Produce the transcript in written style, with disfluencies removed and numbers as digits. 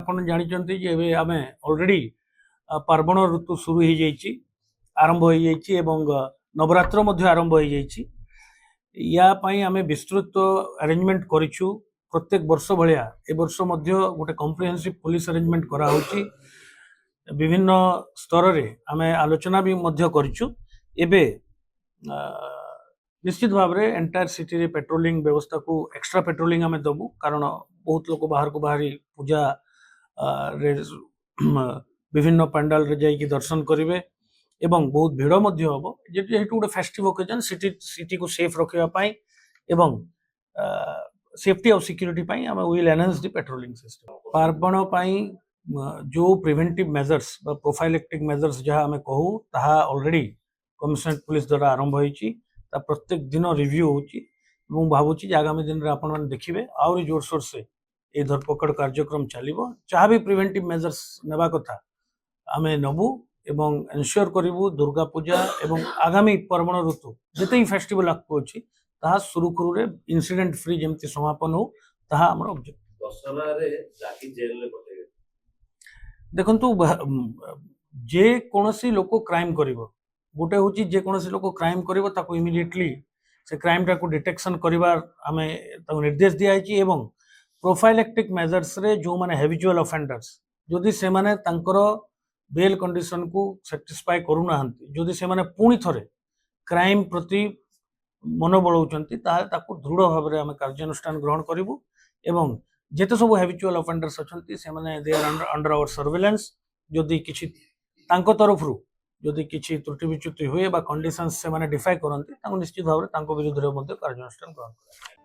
आपण जानिचंती जे एबे आमे ऑलरेडी पार्वण ऋतु शुरू हो जाइए आरंभ हो जाइए एवं नवरात्र मध्य आरंभ हो जाइए या पई आमे विस्तृत अरेंजमेंट करिछु प्रत्येक वर्ष भलिया ए वर्ष मध्य गोटे कॉम्प्रिहेंसिव पुलिस अरेंजमेंट करा होची विभिन्न स्तर रे आमे आलोचना भी मध्य करिछु एबे निश्चित भाव रे एंटायर सिटी रे पेट्रोलिंग व्यवस्था को एक्स्ट्रा पेट्रोलिंग आमे दबु कारण बहुत लोग बाहर को बाहरी पूजा रे विभिन्न पंडाल रे जाई की दर्शन करिवे एवं बहुत भीड़ मध्य हबो जेहेतु गोटे फेस्टिव ओकेजन सिटी को सेफ रखिया पाई एवं सेफ्टी और सिक्योरिटी पाई आमे will enhance the patrolling system पार्वण पाई जो प्रिवेंटिव मेजर्स बा प्रोफाइलेक्टिक मेजर्स जहाँ आमे कहू ताहा ऑलरेडी कमिशनरेट पुलिस द्वारा आरंभ होईची ता प्रत्येक दिन रिव्यू होची भावुची आगामी दिन रे आपण माने देखिबे आउरी जोरसोर से ए धरपकड़ कार्यक्रम चलिबो जहाँ भी प्रिवेंटिव मेजर्स नेबा कथा आमे नबू एवं एनश्योर करिवु दुर्गा पूजा एवं आगामी पर्वण ऋतु जते फेस्टिवल आकु अछि ताहा सुरुखुरु रे इंसिडेंट फ्री जेमति समापन हो ताहा हमर ऑब्जेक्टिव दशहरा रे जाकी जेल ले पठेबे देखंतु जे कोनोसी लोक क्राइम करिवो गोटे होची जे कोनोसी लोक क्राइम करिवो ताको इमिडिएटली से क्राइम टा को डिटेक्शन करिवार आमे ताको निर्देश दिया अछि एवं प्रोफाइलेक्टिक मेजर्स रे जो माने हैबिचुअल ऑफेंडर्स जदि से माने तांकर बेल कंडीशन को सैटिस्फाई करू नाहंती जदि से माने पुणी थरे क्राइम प्रति मन बळौचंती ताको दृढ़ भाव रे आमे कार्यानुष्ठान ग्रहण करिवु एवं जेते सब हैबिचुअल ऑफेंडर्स अछंती से माने they are under our surveillance जदि किछि तांको तरफरु जदि किछि त्रुटि विच्युति हुए बा कंडीशंस से माने डिफाई करंती ताको निश्चित भाव रे तांको विरुद्ध रे मध्ये कार्यानुष्ठान ग्रहण करा